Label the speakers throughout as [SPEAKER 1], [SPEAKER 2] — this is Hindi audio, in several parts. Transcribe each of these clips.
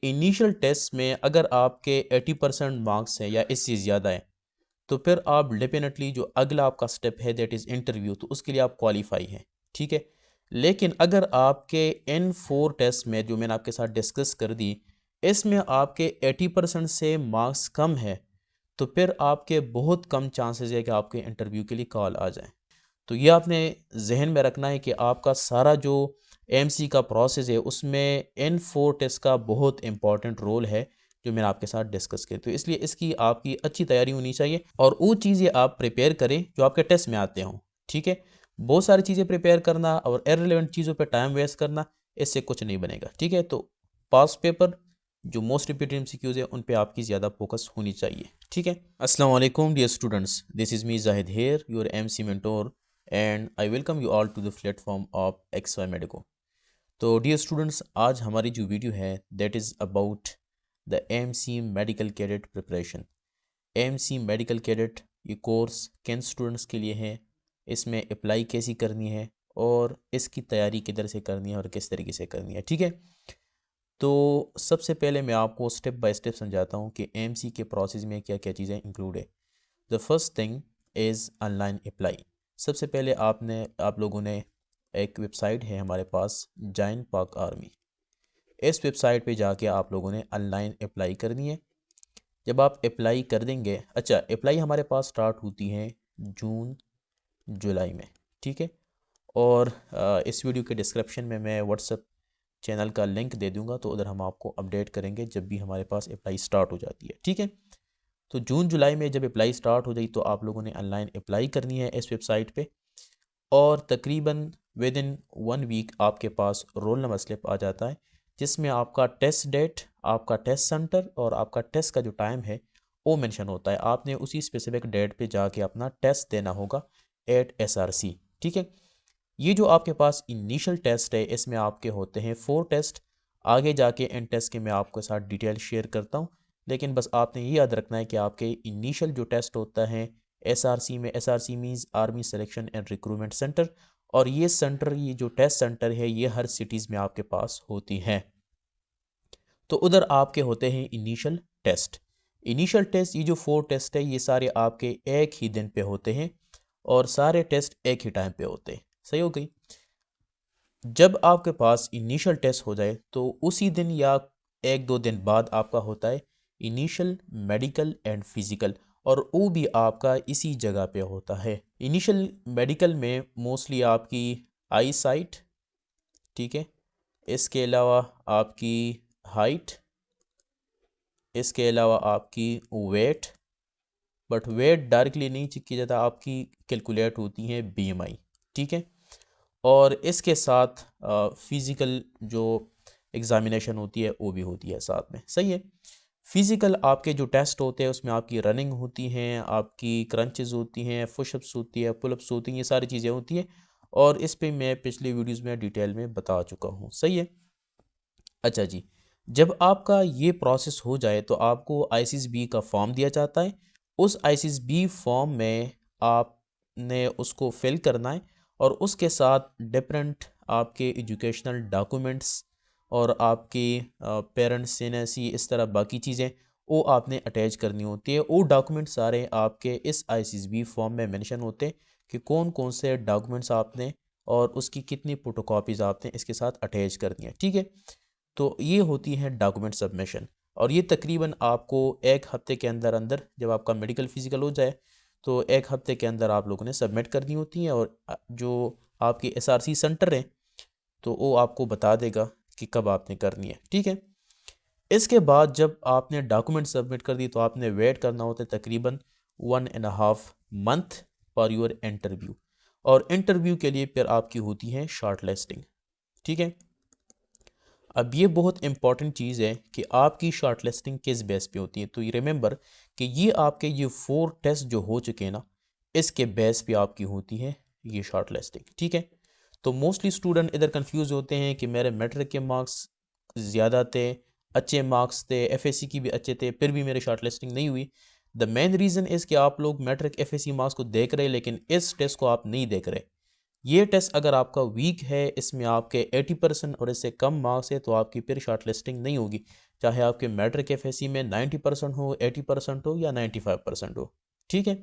[SPEAKER 1] इनिशियल टेस्ट में अगर आपके 80% मार्क्स हैं या इससे ज़्यादा है तो फिर आप डेफिनेटली जो अगला आपका स्टेप है दैट इज़ इंटरव्यू, तो उसके लिए आप क्वालिफाई हैं, ठीक है। लेकिन अगर आपके इन 4 टेस्ट में जो मैंने आपके साथ डिस्कस कर दी, इसमें आपके 80% से मार्क्स कम है, तो फिर आपके बहुत कम चांसेस है कि आपके इंटरव्यू के लिए कॉल आ जाए। तो ये आपने जहन में रखना है कि आपका सारा जो एमसी का प्रोसेस है उसमें इन 4 टेस्ट का बहुत इंपॉर्टेंट रोल है जो मैंने आपके साथ डिस्कस किया। तो इसलिए इसकी आपकी अच्छी तैयारी होनी चाहिए और वो चीज़ें आप प्रिपेयर करें जो आपके टेस्ट में आते हों, ठीक है। बहुत सारी चीज़ें प्रिपेयर करना और इररिलेवेंट चीज़ों पर टाइम वेस्ट करना, इससे कुछ नहीं बनेगा, ठीक है। तो पास्ट पेपर जो मोस्ट रिपीटेड एमसीक्यूज है उन पे आपकी ज़्यादा फोकस होनी चाहिए, ठीक है। अस्सलाम वालेकुम dear students, this is me Zahid here, your MC mentor, and I welcome you all to the platform of XY medico. तो डियर स्टूडेंट्स, आज हमारी जो वीडियो है that is about the MC medical cadet preparation. MC medical cadet ये कोर्स किन स्टूडेंट्स के लिए है, इसमें अप्लाई कैसी करनी है और इसकी तैयारी किधर से करनी है और किस तरीके से करनी है, ठीक है। तो सबसे पहले मैं आपको स्टेप बाय स्टेप समझाता हूँ कि एमसी के प्रोसेस में क्या क्या चीज़ें इंक्लूड है। The first thing is online apply. सबसे पहले आप लोगों ने एक वेबसाइट है हमारे पास, जॉइन पाक आर्मी। इस वेबसाइट पे जाके आप लोगों ने ऑनलाइन अप्लाई करनी है। जब आप अप्लाई कर देंगे, अच्छा अप्लाई हमारे पास स्टार्ट होती है जून जुलाई में, ठीक है। और इस वीडियो के डिस्क्रिप्शन में मैं व्हाट्सएप चैनल का लिंक दे दूंगा, तो उधर हम आपको अपडेट करेंगे जब भी हमारे पास अप्लाई स्टार्ट हो जाती है, ठीक है। तो जून जुलाई में जब अप्लाई स्टार्ट हो जाए तो आप लोगों ने ऑनलाइन अप्लाई करनी है इस वेबसाइट पे, और तकरीबन विद इन 1 वीक आपके पास रोल नंबर स्लिप आ जाता है जिसमें आपका टेस्ट डेट, आपका टेस्ट सेंटर और आपका टेस्ट का जो टाइम है वो मेंशन होता है। आपने उसी स्पेसिफिक डेट पे जाके अपना टेस्ट देना होगा एट SRC, ठीक है। ये जो आपके पास इनिशियल टेस्ट है इसमें आपके होते हैं 4 टेस्ट। आगे जाके इन टेस्ट के मैं आपके साथ डिटेल शेयर करता हूँ, लेकिन बस आपने ये याद रखना है कि आपके इनिशियल जो टेस्ट होता है SRC में, SRC means army selection and recruitment centre, और ये सेंटर, ये जो टेस्ट सेंटर है ये हर सिटीज़ में आपके पास होती हैं। तो उधर आपके होते हैं इनिशियल टेस्ट। इनिशियल टेस्ट ये जो 4 टेस्ट है ये सारे आपके एक ही दिन पे होते हैं और सारे टेस्ट एक ही टाइम पे होते हैं, सही हो गई। जब आपके पास इनिशियल टेस्ट हो जाए तो उसी दिन या 1-2 दिन बाद आपका होता है इनिशियल मेडिकल एंड फिज़िकल, और वो भी आपका इसी जगह पे होता है। इनिशियल मेडिकल में मोस्टली आपकी आई साइट, ठीक है, इसके अलावा आपकी हाइट, इसके अलावा आपकी वेट, बट वेट डायरेक्टली नहीं चेक किया जाता, आपकी कैलकुलेट होती है BMI, ठीक है। और इसके साथ फिज़िकल जो एग्ज़ामिनेशन होती है वो भी होती है साथ में, सही है। फिज़िकल आपके जो टेस्ट होते हैं उसमें आपकी रनिंग होती हैं, आपकी क्रंचेस होती हैं, पुशअप्स होती है, पुलअप्स होती हैं, ये सारी चीज़ें होती हैं, और इस पे मैं पिछले वीडियोज़ में डिटेल में बता चुका हूँ, सही है। अच्छा जी, जब आपका ये प्रोसेस हो जाए तो आपको ICSB का फॉर्म दिया जाता है। उस ICSB फॉर्म में आपने उसको फिल करना है और उसके साथ डिफरेंट आपके एजुकेशनल डॉक्यूमेंट्स और आपके पेरेंट्स सिग्नेचर, इस तरह बाकी चीज़ें वो आपने अटैच करनी होती है। वो डॉक्यूमेंट सारे आपके इस ICSB फॉर्म में मेंशन होते हैं कि कौन कौन से डॉक्यूमेंट्स आपने और उसकी कितनी फोटोकॉपीज़ आपने इसके साथ अटैच करनी है, ठीक है। तो ये होती है डॉक्यूमेंट सबमिशन, और ये तकरीबन आपको 1 हफ्ते के अंदर अंदर, जब आपका मेडिकल फिजिकल हो जाए तो 1 हफ्ते के अंदर आप लोगों ने सबमिट करनी होती है। और जो आपकी SRC सेंटर है तो वो आपको बता देगा कि कब आपने करनी है, ठीक है। इसके बाद जब आपने डॉक्यूमेंट सबमिट कर दी तो आपने वेट करना होता है तकरीबन 1.5 मंथ फॉर योर इंटरव्यू, और इंटरव्यू के लिए फिर आपकी होती है शॉर्ट लिस्टिंग, ठीक है। अब ये बहुत इंपॉर्टेंट चीज़ है कि आपकी शॉर्ट लिस्टिंग किस बेस पे होती है। तो ये रिमेंबर कि ये आपके ये 4 टेस्ट जो हो चुके हैं ना, इसके बेस पे आपकी होती है ये शॉर्ट लिस्टिंग, ठीक है। तो मोस्टली स्टूडेंट इधर कंफ्यूज होते हैं कि मेरे मैट्रिक के मार्क्स ज़्यादा थे, अच्छे मार्क्स थे, FSC की भी अच्छे थे, फिर भी मेरी शॉर्ट लिस्टिंग नहीं हुई। द मेन रीज़न इज़ कि आप लोग मैट्रिक FSC मार्क्स को देख रहे हैं लेकिन इस टेस्ट को आप नहीं देख रहे। ये टेस्ट अगर आपका वीक है, इसमें आपके 80% और इससे कम मार्क्स है, तो आपकी फिर शॉर्ट लिस्टिंग नहीं होगी। चाहे आपके मैट्रिक एफएससी में 90% हो, 80% हो या 95% हो। ठीक है,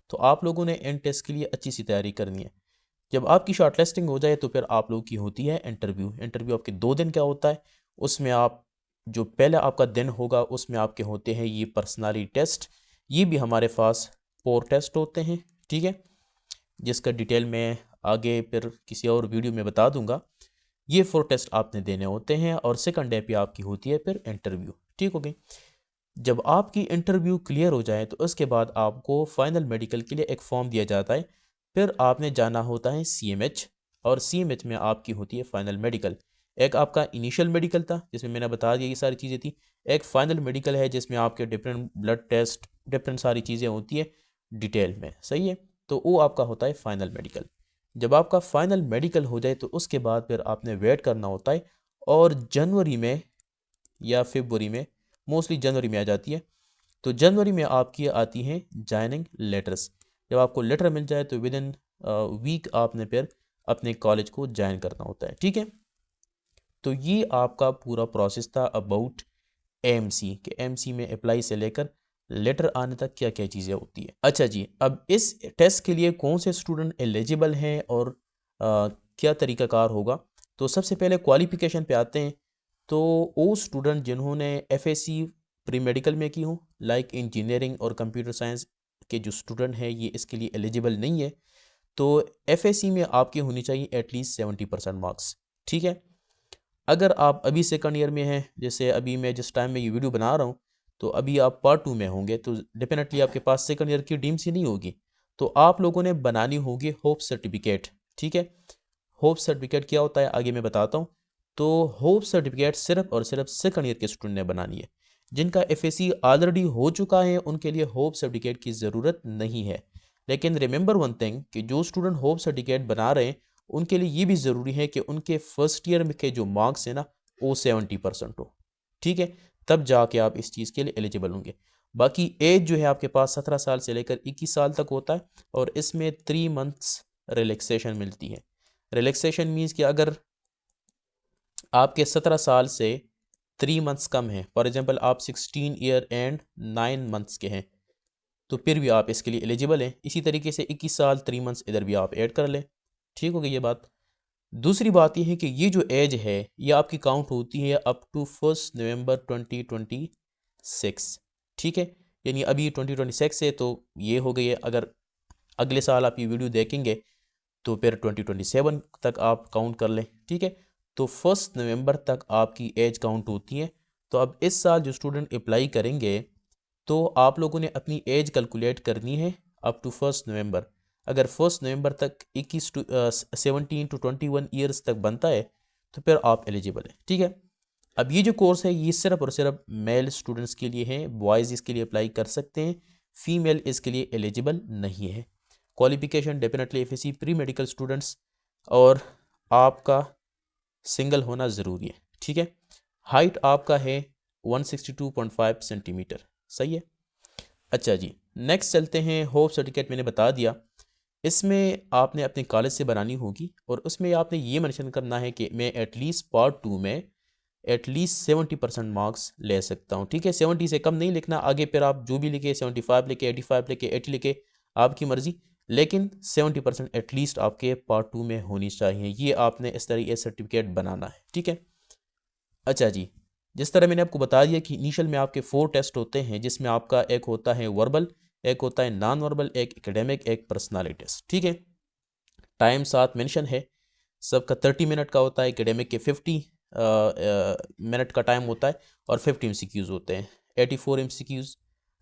[SPEAKER 1] तो आप लोगों ने इन टेस्ट के लिए अच्छी सी तैयारी करनी है। जब आपकी शॉर्ट लिस्टिंग हो जाए तो फिर आप लोगों की होती है इंटरव्यू। इंटरव्यू आपके 2 दिन क्या होता है, उसमें आप जो पहला आपका दिन होगा उसमें आपके होते हैं ये पर्सनालिटी टेस्ट। ये भी हमारे पास 4 टेस्ट होते हैं। ठीक है, जिसका डिटेल मैं आगे फिर किसी और वीडियो में बता दूंगा। ये 4 टेस्ट आपने देने होते हैं और सेकंड डे पे आपकी होती है फिर इंटरव्यू। ठीक हो गई। जब आपकी इंटरव्यू क्लियर हो जाए तो उसके बाद आपको फाइनल मेडिकल के लिए एक फॉर्म दिया जाता है। फिर आपने जाना होता है सीएमएच, और सीएमएच में आपकी होती है फाइनल मेडिकल। एक आपका इनिशियल मेडिकल था जिसमें मैंने बता दिया ये सारी चीज़ें थी। एक फाइनल मेडिकल है जिसमें आपके डिफरेंट ब्लड टेस्ट, डिफरेंट सारी चीज़ें होती है डिटेल में। सही है, तो वो आपका होता है फाइनल मेडिकल। जब आपका फाइनल मेडिकल हो जाए तो उसके बाद फिर आपने वेट करना होता है, और जनवरी में या फरवरी में, मोस्टली जनवरी में आ जाती है, तो जनवरी में आपकी आती हैं ज्वाइनिंग लेटर्स। जब आपको लेटर मिल जाए तो विद इन वीक आपने फिर अपने कॉलेज को ज्वाइन करना होता है। ठीक है, तो ये आपका पूरा प्रोसेस था अबाउट एमसी के एमसी में अप्लाई से लेकर लेटर आने तक क्या क्या चीज़ें होती है। अच्छा जी, अब इस टेस्ट के लिए कौन से स्टूडेंट एलिजिबल हैं और क्या तरीकाकार होगा, तो सबसे पहले क्वालिफिकेशन पे आते हैं। तो वो स्टूडेंट जिन्होंने एफएससी प्री मेडिकल में की हो, लाइक इंजीनियरिंग और कंप्यूटर साइंस के जो स्टूडेंट हैं ये इसके लिए एलिजिबल नहीं है। तो एफएससी में आपकी होनी चाहिए एटलीस्ट 70% मार्क्स। ठीक है, अगर आप अभी सेकंड ईयर में हैं, जैसे अभी मैं जिस टाइम में ये वीडियो बना रहा हूँ तो अभी आप पार्ट 2 में होंगे, तो डेफिनेटली आपके पास सेकंड ईयर की डीम्स ही नहीं होगी, तो आप लोगों ने बनानी होगी होप सर्टिफिकेट। ठीक है, होप सर्टिफिकेट क्या होता है आगे मैं बताता हूँ। तो होप सर्टिफिकेट सिर्फ और सिर्फ सेकंड ईयर के स्टूडेंट ने बनानी है। जिनका एफएससी ऑलरेडी हो चुका है उनके लिए होप सर्टिफिकेट की ज़रूरत नहीं है। लेकिन रिमेंबर वन थिंग कि जो स्टूडेंट होप सर्टिफिकेट बना रहे हैं उनके लिए ये भी ज़रूरी है कि उनके फर्स्ट ईयर में के जो मार्क्स हैं ना वो 70% हो। ठीक है, तब जाके आप इस चीज़ के लिए एलिजिबल होंगे। बाकी एज जो है आपके पास 17 साल से लेकर 21 साल तक होता है, और इसमें 3 मंथ्स रिलैक्सेशन मिलती है। रिलैक्सेशन मीन्स कि अगर आपके 17 साल से 3 मंथ्स कम है, फॉर एग्जांपल आप 16 ईयर एंड 9 मंथ्स के हैं, तो फिर भी आप इसके लिए एलिजिबल हैं। इसी तरीके से 21 साल 3 मंथ्स इधर भी आप ऐड कर लें। ठीक हो गई ये बात। दूसरी बात यह है कि ये जो एज है ये आपकी काउंट होती है अप टू 1 नवंबर 2026। ठीक है, यानी अभी 2026 है तो ये हो गई है। अगर अगले साल आप ये वीडियो देखेंगे तो फिर 2027 तक आप काउंट कर लें। ठीक है, तो 1 नवंबर तक आपकी एज काउंट होती है। तो अब इस साल जो स्टूडेंट अप्लाई करेंगे तो आप लोगों ने अपनी एज कैलकुलेट करनी है अप टू 1 नवंबर। अगर 1 नवंबर तक 17 to 21 ईयर्स तक बनता है तो फिर आप एलिजिबल हैं। ठीक है, अब ये जो कोर्स है ये सिर्फ और सिर्फ मेल स्टूडेंट्स के लिए है, बॉयज़ इसके लिए अप्लाई कर सकते हैं, फीमेल इसके लिए एलिजिबल नहीं है। Qualification definitely FSc pre medical students, और आपका सिंगल होना ज़रूरी है। ठीक है, हाइट आपका है 162.5 सेंटीमीटर। सही है। अच्छा जी, नेक्स्ट चलते हैं। होप सर्टिफिकेट मैंने बता दिया, इसमें आपने अपने कॉलेज से बनानी होगी, और उसमें आपने ये मेंशन करना है कि मैं एटलीस्ट पार्ट 2 में एटलीस्ट 70% मार्क्स ले सकता हूँ। ठीक है, 70 से कम नहीं लिखना, आगे फिर आप जो भी लिखे 75 लिखे, 85 लिखे, 80 लिखे, आपकी मर्ज़ी, लेकिन 70% एटलीस्ट आपके पार्ट 2 में होनी चाहिए। ये आपने इस तरीके सर्टिफिकेट बनाना है। ठीक है। अच्छा जी, जिस तरह मैंने आपको बता दिया कि इनिशियल में आपके 4 टेस्ट होते हैं, जिसमें आपका एक होता है वर्बल, एक होता है नॉन वर्बल, एक एकेडमिक, एक पर्सनालिटी टेस्ट। ठीक है, टाइम साथ मेंशन है, सबका 30 मिनट का होता है, एकेडमिक के 50 मिनट का टाइम होता है, और 50 एमसीक्यूज़ होते हैं, 84 एमसीक्यूज़,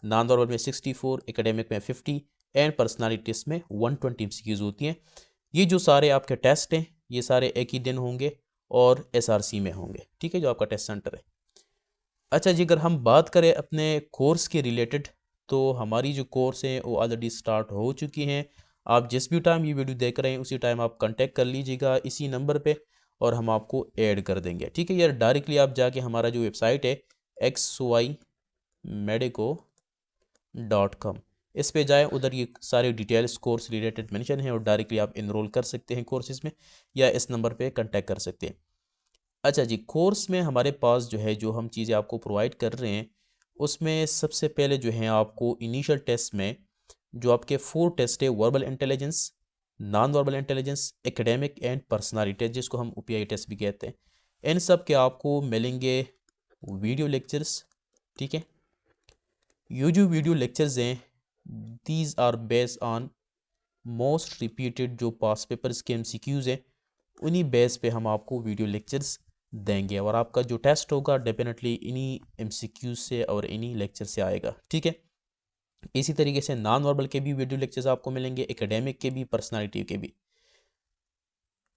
[SPEAKER 1] नॉन वर्बल में 64, एकेडमिक में 50 एंड पर्सनालिटी टेस्ट में 120 एमसीक्यूज़ होती हैं। ये जो सारे आपके टेस्ट हैं ये सारे एक ही दिन होंगे और एसआरसी में होंगे। ठीक है, जो आपका टेस्ट सेंटर है। अच्छा जी, अगर हम बात करें अपने कोर्स के रिलेटेड, तो हमारी जो कोर्स हैं वो ऑलरेडी स्टार्ट हो चुकी हैं। आप जिस भी टाइम ये वीडियो देख रहे हैं उसी टाइम आप कांटेक्ट कर लीजिएगा इसी नंबर पे, और हम आपको ऐड कर देंगे। ठीक है यार, डायरेक्टली आप जाके हमारा जो वेबसाइट है xymedico.com, इस पे जाएं, उधर ये सारे डिटेल्स कोर्स रिलेटेड मेंशन है, और डायरेक्टली आप इनरोल कर सकते हैं कोर्सेज में, या इस नंबर पे कांटेक्ट कर सकते हैं। अच्छा जी, कोर्स में हमारे पास जो है जो हम चीज़ें आपको प्रोवाइड कर रहे हैं उसमें सबसे पहले जो है आपको इनिशियल टेस्ट में जो आपके 4 टेस्ट है, verbal intelligence, non verbal intelligence, academic and personality जिसको हम ओपीआई टेस्ट भी कहते हैं, इन सब के आपको मिलेंगे वीडियो लेक्चर्स। ठीक है, ये जो वीडियो लेक्चर्स हैं these are based on most repeated जो पास पेपर्स के एमसीक्यूज़ हैं, उन्हीं बेस पे हम आपको वीडियो लेक्चर्स देंगे और आपका जो टेस्ट होगा डेफिनेटली इन्हीं एमसीक्यूज से और इन्हीं लेक्चर से आएगा। ठीक है, इसी तरीके से नॉन वर्बल के भी वीडियो लेक्चर्स आपको मिलेंगे, एकेडमिक के भी, पर्सनालिटी के भी।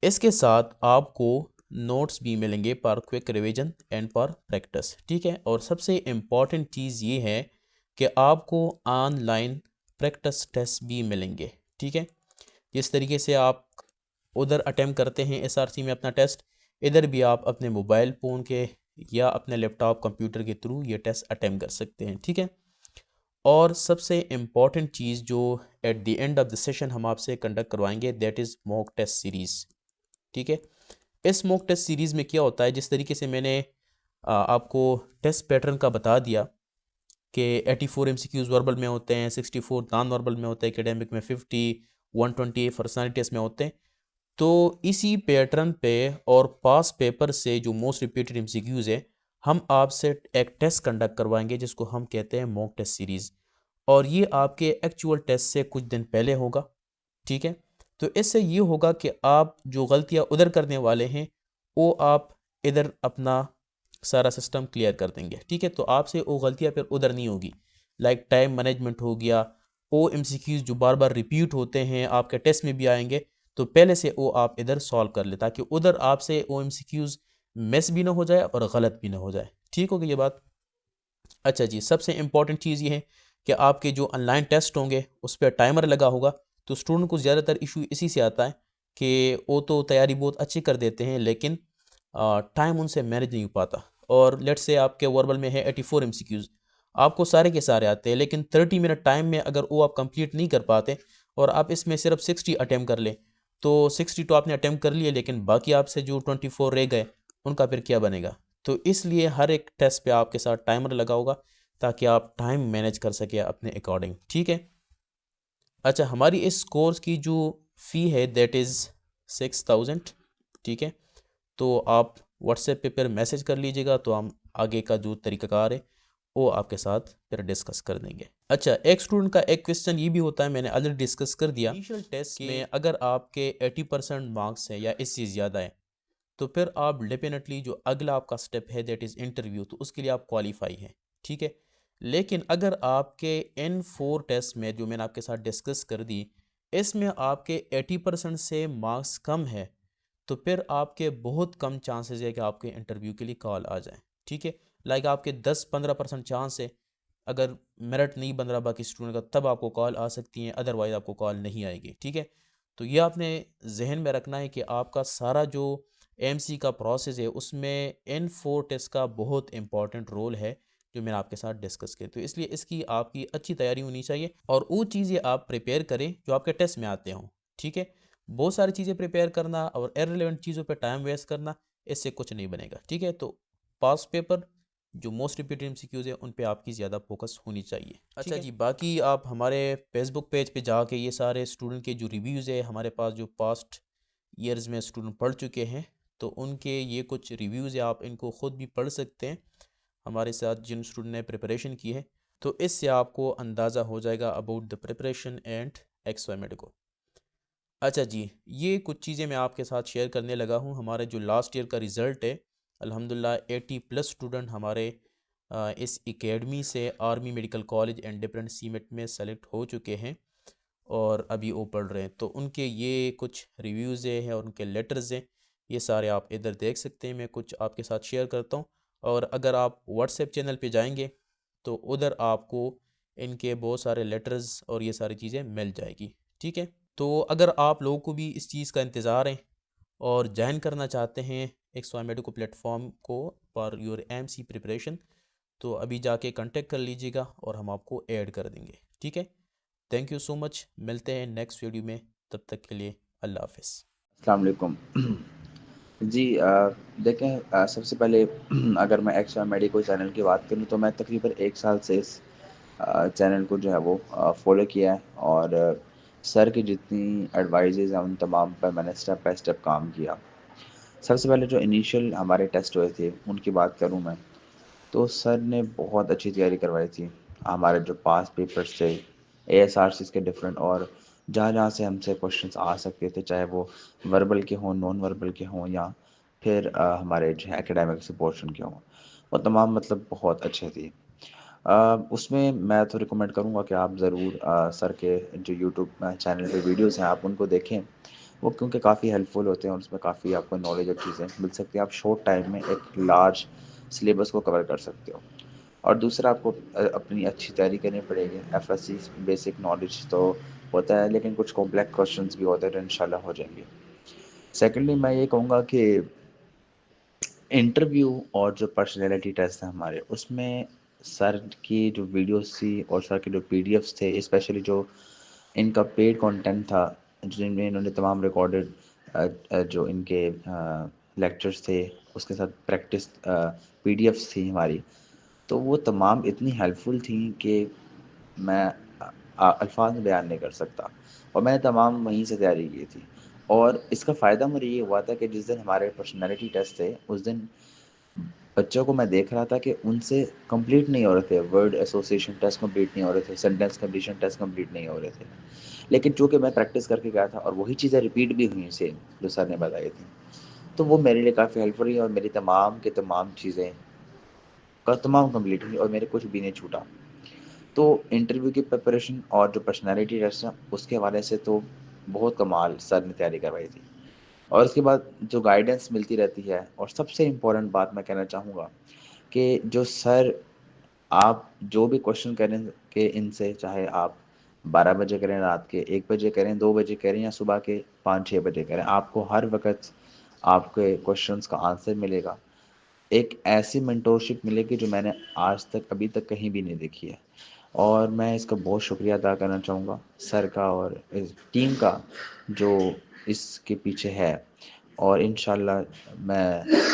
[SPEAKER 1] इसके साथ आपको नोट्स भी मिलेंगे for quick revision and for practice. ठीक है, और सबसे इम्पॉर्टेंट चीज़ ये है कि आपको ऑनलाइन प्रैक्टिस टेस्ट भी मिलेंगे। ठीक है, जिस तरीके से आप उधर अटेम्प्ट करते हैं एसआरसी में अपना टेस्ट, इधर भी आप अपने मोबाइल फ़ोन के या अपने लैपटॉप कंप्यूटर के थ्रू ये टेस्ट अटेम्प्ट कर सकते हैं। ठीक है, और सबसे इम्पॉर्टेंट चीज़ जो at the end of the session हम आपसे कंडक्ट करवाएंगे that is mock test series. ठीक है, इस मॉक टेस्ट सीरीज़ में क्या होता है, जिस तरीके से मैंने आपको टेस्ट पैटर्न का बता दिया कि 84 एमसीक्यूज वर्बल में होते हैं, 64 नॉन वर्बल में होते हैं, एकेडमिक में 50, 120 पर्सनालिटीज में होते हैं। तो इसी पैटर्न पे और पास पेपर से जो मोस्ट रिपीटेड एमसीक्यूज है हम आपसे एक टेस्ट कंडक्ट करवाएंगे जिसको हम कहते हैं मॉक टेस्ट सीरीज़, और ये आपके एक्चुअल टेस्ट से कुछ दिन पहले होगा। ठीक है, तो इससे ये होगा कि आप जो गलतियाँ उधर करने वाले हैं वो आप इधर अपना सारा सिस्टम क्लियर कर देंगे। ठीक है, तो आपसे वो गलतियाँ फिर उधर नहीं होगी। लाइक टाइम मैनेजमेंट हो गया, वो एमसीक्यूज जो बार बार रिपीट होते हैं आपके टेस्ट में भी आएंगे, तो पहले से वो आप इधर सॉल्व कर ले ताकि उधर आपसे वो एमसीक्यूज मिस भी ना हो जाए और गलत भी ना हो जाए। ठीक होगी ये बात। अच्छा जी, सबसे इम्पॉर्टेंट चीज़ ये है कि आपके जो ऑनलाइन टेस्ट होंगे उस पर टाइमर लगा होगा, तो स्टूडेंट को ज़्यादातर इशू इसी से आता है कि वो तो तैयारी बहुत अच्छी कर देते हैं लेकिन टाइम उनसे मैनेज नहीं हो पाता। और लेट्स से आपके वर्बल में है 84 एमसीक्यूज, आपको सारे के सारे आते हैं लेकिन 30 मिनट टाइम में अगर वो आप कंप्लीट नहीं कर पाते और आप इसमें सिर्फ 60 अटैम्प्ट कर लें, तो 60 तो आपने अटैम्प्ट कर लिए लेकिन बाकी आपसे जो 24 रह गए उनका फिर क्या बनेगा। तो इसलिए हर एक टेस्ट पे आपके साथ टाइमर लगा होगा ताकि आप टाइम मैनेज कर सके अपने अकॉर्डिंग। ठीक है, अच्छा, हमारी इस कोर्स की जो फ़ी है दैट इज़ 6000। ठीक है, तो आप व्हाट्सएप पे फिर मैसेज कर लीजिएगा तो हम आगे का जो तरीक़ाकार है वो आपके साथ फिर डिस्कस कर देंगे। अच्छा, एक स्टूडेंट का एक क्वेश्चन ये भी होता है, मैंने ऑलरेडी डिस्कस कर दिया, इनिशियल टेस्ट में अगर आपके 80% मार्क्स हैं या इससे ज़्यादा है तो फिर आप डेफिनेटली जो अगला आपका स्टेप है दैट इज़ इंटरव्यू, तो उसके लिए आप क्वालिफाई हैं। ठीक है, लेकिन अगर आपके इन 4 टेस्ट में जो मैंने आपके साथ डिस्कस कर दी इसमें आपके 80% से मार्क्स कम है तो फिर आपके बहुत कम चांसेस है कि आपके इंटरव्यू के लिए कॉल आ जाए। ठीक है, लाइक आपके 10-15% चांस है, अगर मेरिट नहीं बन रहा बाकी स्टूडेंट का तब आपको कॉल आ सकती है, अदरवाइज आपको कॉल नहीं आएगी। ठीक है, तो ये आपने जहन में रखना है कि आपका सारा जो एमसी का प्रोसेस है उसमें इन 4 टेस्ट का बहुत इंपॉर्टेंट रोल है जो मैंने आपके साथ डिस्कस किया, तो इसलिए इसकी आपकी अच्छी तैयारी होनी चाहिए और वो चीज़ें आप प्रिपेयर करें जो आपके टेस्ट में आते हों। ठीक है, बहुत सारी चीज़ें प्रिपेयर करना और इररिलेवेंट चीज़ों पे टाइम वेस्ट करना, इससे कुछ नहीं बनेगा। ठीक है, तो पास पेपर जो मोस्ट रिपीटेड एमसीक्यूज़ है उन पे आपकी ज़्यादा फोकस होनी चाहिए। अच्छा जी, बाकी आप हमारे फेसबुक पेज पे जाके ये सारे स्टूडेंट के जो रिव्यूज़ है हमारे पास जो पास्ट ईयर्स में स्टूडेंट पढ़ चुके हैं तो उनके ये कुछ रिव्यूज़ है, आप इनको ख़ुद भी पढ़ सकते हैं हमारे साथ जिन स्टूडेंट ने प्रिपरेशन की है, तो इससे आपको अंदाज़ा हो जाएगा about the preparation and experiment को। अच्छा जी, ये कुछ चीज़ें मैं आपके साथ शेयर करने लगा हूँ। हमारे जो लास्ट ईयर का रिज़ल्ट है अल्हम्दुलिल्लाह 80+ स्टूडेंट हमारे इस एकेडमी से army medical college and different सीमेट में सेलेक्ट हो चुके हैं और अभी वो पढ़ रहे हैं, तो उनके ये कुछ रिव्यूज़ हैं और उनके लेटर्स हैं, ये सारे आप इधर देख सकते हैं। मैं कुछ आपके साथ शेयर करता हूँ और अगर आप व्हाट्सएप चैनल पे जाएंगे तो उधर आपको इनके बहुत सारे लेटर्स और ये सारी चीज़ें मिल जाएगी। ठीक है, तो अगर आप लोगों को भी इस चीज़ का इंतज़ार है और ज्वाइन करना चाहते हैं एक्सवाई मेडिको प्लेटफॉर्म को फॉर योर एमसी प्रिपरेशन, तो अभी जाके कांटेक्ट कर लीजिएगा और हम आपको ऐड कर देंगे। ठीक है, थैंक यू सो मच, मिलते हैं नेक्स्ट वीडियो में, तब तक के लिए अल्लाह हाफिज़।
[SPEAKER 2] अस्सलाम वालेकुम। जी देखें, सबसे पहले अगर मैं एक्स्ट्रा मेडिको चैनल की बात करूँ तो मैं तकरीबन 1 साल से इस चैनल को जो है वो फ़ॉलो किया है, और सर की जितनी एडवाइसेज़ हैं उन तमाम पर मैंने स्टेप बाय स्टेप काम किया। सबसे पहले जो इनिशियल हमारे टेस्ट हुए थे उनकी बात करूँ मैं, तो सर ने बहुत अच्छी तैयारी करवाई थी। हमारे जो पास्ट पेपर्स थे, एएसआरसीज़ के डिफरेंट, और जहाँ-जहाँ से हमसे क्वेश्चंस आ सकते थे, चाहे वो वर्बल के हों, नॉन वर्बल के हों, या फिर हमारे जो है एकेडमिक से पोर्शन के हों, वो तमाम मतलब बहुत अच्छे थे। उसमें मैं तो रिकमेंड करूँगा कि आप ज़रूर सर के जो यूट्यूब चैनल पे वीडियोज़ हैं आप उनको देखें। वो क्योंकि काफ़ी हेल्पफुल होते हैं और उसमें काफ़ी आपको नॉलेज और चीज़ें मिल सकती हैं। आप शॉर्ट टाइम में एक लार्ज सिलेबस को कवर कर सकते हो। और दूसरा, आपको अपनी अच्छी तैयारी करनी पड़ेगी। एफएससी बेसिक नॉलेज तो होता है, लेकिन कुछ कॉम्प्लेक्स क्वेश्चंस भी होते हैं जो इंशाल्लाह हो जाएंगे। सेकेंडली, मैं ये कहूँगा कि इंटरव्यू और जो पर्सनैलिटी टेस्ट है हमारे, उसमें सर की जो वीडियोस थी और सर के जो पीडीएफ्स थे, स्पेशली जो इनका पेड कंटेंट था, जिनमें इन्होंने तमाम रिकॉर्डेड जो इनके लेक्चर्स थे, उसके साथ प्रैक्टिस पीडीएफ्स थी हमारी, तो वो तमाम इतनी हेल्पफुल थी कि मैं अल्फाज में बयान नहीं कर सकता। और मैंने तमाम वहीं से तैयारी की थी, और इसका फ़ायदा मुझे ये हुआ था कि जिस दिन हमारे पर्सनैलिटी टेस्ट थे उस दिन बच्चों को मैं देख रहा था कि उनसे कंप्लीट नहीं हो रहे थे, वर्ड एसोसिएशन टेस्ट कंप्लीट नहीं हो रहे थे, सेंटेंस कंप्लीशन टेस्ट कंप्लीट नहीं हो रहे थे। लेकिन चूंकि मैं प्रैक्टिस करके गया था और वही चीज़ें रिपीट भी हुई सेम जो सर ने बताई थी, तो वो मेरे लिए काफ़ी हेल्पफुल रही, और मेरी तमाम की तमाम चीज़ें का तमाम कंप्लीट हुई और मेरे कुछ भी नहीं छूटा। तो इंटरव्यू की प्रिपरेशन और जो पर्सनैलिटी टेस्ट है उसके हवाले से तो बहुत कमाल सर ने तैयारी करवाई थी। और उसके बाद जो गाइडेंस मिलती रहती है, और सबसे इम्पोर्टेंट बात मैं कहना चाहूँगा कि जो सर, आप जो भी क्वेश्चन करें कि इनसे, चाहे आप 12 बजे करें, रात के 1 बजे करें, 2 बजे करें, या सुबह के 5-6 बजे करें, आपको हर वक़्त आपके क्वेश्चंस का आंसर मिलेगा। एक ऐसी मेंटोरशिप मिलेगी जो मैंने आज तक अभी तक कहीं भी नहीं देखी है। और मैं इसका बहुत शुक्रिया अदा करना चाहूँगा सर का और इस टीम का जो इसके पीछे है। और इंशाल्लाह मैं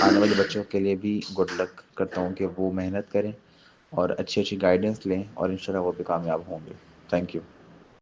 [SPEAKER 2] आने वाले बच्चों के लिए भी गुड लक करता हूँ कि वो मेहनत करें और अच्छी अच्छी गाइडेंस लें, और इंशाल्लाह वो भी कामयाब होंगे। Thank you.